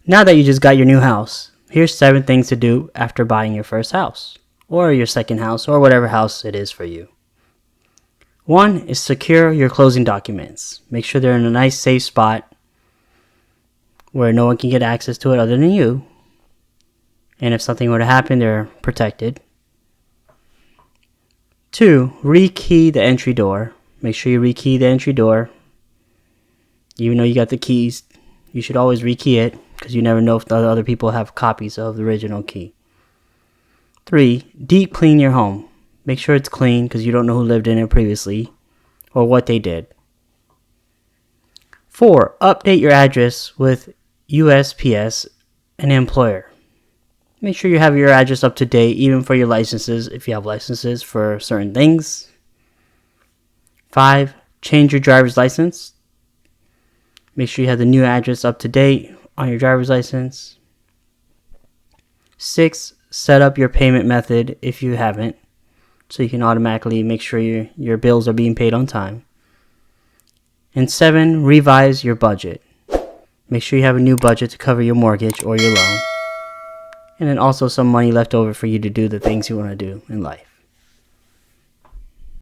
Now that you just got your new house, here's 7 things to do after buying your first house, or your second house, or whatever house it is for you. 1 is secure your closing documents. Make sure they're in a nice safe spot where no one can get access to it other than you. And if something were to happen, they're protected. 2, rekey the entry door. Make sure you rekey the entry door. Even though you got the keys, you should always rekey it because you never know if the other people have copies of the original key. 3, deep clean your home. Make sure it's clean because you don't know who lived in it previously or what they did. 4, update your address with USPS and employer. Make sure you have your address up to date even for your licenses if you have licenses for certain things. 5, change your driver's license. Make sure you have the new address up to date on your driver's license. 6, set up your payment method if you haven't, so you can automatically make sure your bills are being paid on time. And 7, revise your budget. Make sure you have a new budget to cover your mortgage or your loan. And then also some money left over for you to do the things you want to do in life.